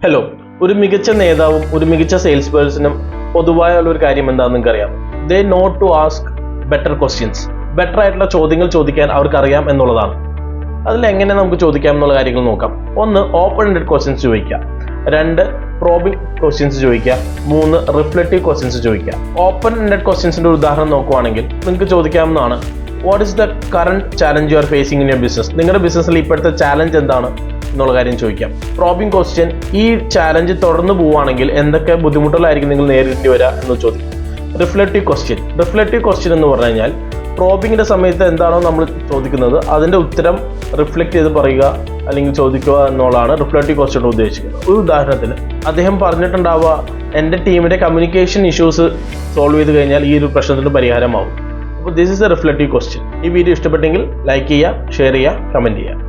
Hello, ഒരു മികച്ച നേതാവും ഒരു മികച്ച സെയിൽസ് പേഴ്സണും പൊതുവായുള്ള ഒരു കാര്യം എന്താണെന്ന് നിങ്ങൾക്കറിയാം. They know to ask better questions. Better ആയിട്ടുള്ള ചോദ്യങ്ങൾ ചോദിക്കാൻ അവർക്കറിയാം എന്നുള്ളതാണ്. അതിൽ എങ്ങനെ നമുക്ക് ചോദിക്കാം എന്നുള്ള കാര്യങ്ങൾ നോക്കാം. 1, ഓപ്പൺ എൻഡഡ് ക്വസ്റ്റ്യൻസ് ചോദിക്കുക. 2, പ്രോബിംഗ് ക്വസ്റ്റ്യൻസ് ചോദിക്കുക. 3, റിഫ്ലക്റ്റീവ് ക്വസ്റ്റ്യൻസ് ചോദിക്കുക. ഓപ്പൺ എൻഡഡ് ക്വസ്റ്റ്യൻസിന്റെ ഒരു ഉദാഹരണം നോക്കുവാണെങ്കിൽ നിങ്ങൾക്ക് ചോദിക്കാവുന്നതാണ്, what is the current challenge you are facing in your business? നിങ്ങളുടെ ബിസിനസ്സിൽ ഇപ്പോഴത്തെ ചാലഞ്ച് എന്താണ് എന്നുള്ള കാര്യം ചോദിക്കാം. പ്രോബിംഗ് ക്വസ്റ്റ്യൻ, ഈ ചാലഞ്ച് തുടർന്ന് പോവുകയാണെങ്കിൽ എന്തൊക്കെ ബുദ്ധിമുട്ടുകളായിരിക്കും നിങ്ങൾ നേരിടേണ്ടി വരിക എന്ന് ചോദിക്കും. റിഫ്ലക്റ്റീവ് ക്വസ്റ്റ്യൻ എന്ന് പറഞ്ഞു കഴിഞ്ഞാൽ പ്രോബിങ്ങിന്റെ സമയത്ത് എന്താണോ നമ്മൾ ചോദിക്കുന്നത് അതിന്റെ ഉത്തരം റിഫ്ലക്റ്റ് ചെയ്ത് പറയുക അല്ലെങ്കിൽ ചോദിക്കുക എന്നുള്ളതാണ് റിഫ്ലക്റ്റീവ് ക്വസ്റ്റ്യൻ ഉദ്ദേശിക്കുന്നത്. ഒരു ഉദാഹരണത്തിന് അദ്ദേഹം പറഞ്ഞിട്ടുണ്ടാവുക, എൻ്റെ ടീമിന്റെ കമ്മ്യൂണിക്കേഷൻ ഇഷ്യൂസ് സോൾവ് ചെയ്ത് കഴിഞ്ഞാൽ ഈ ഒരു പ്രശ്നത്തിന് പരിഹാരമാവും. അപ്പോൾ this is A reflective question. ഈ വീഡിയോ ഇഷ്ടപ്പെട്ടെങ്കിൽ ലൈക്ക് ചെയ്യുക, ഷെയർ ചെയ്യുക, കമൻറ്റ് ചെയ്യുക.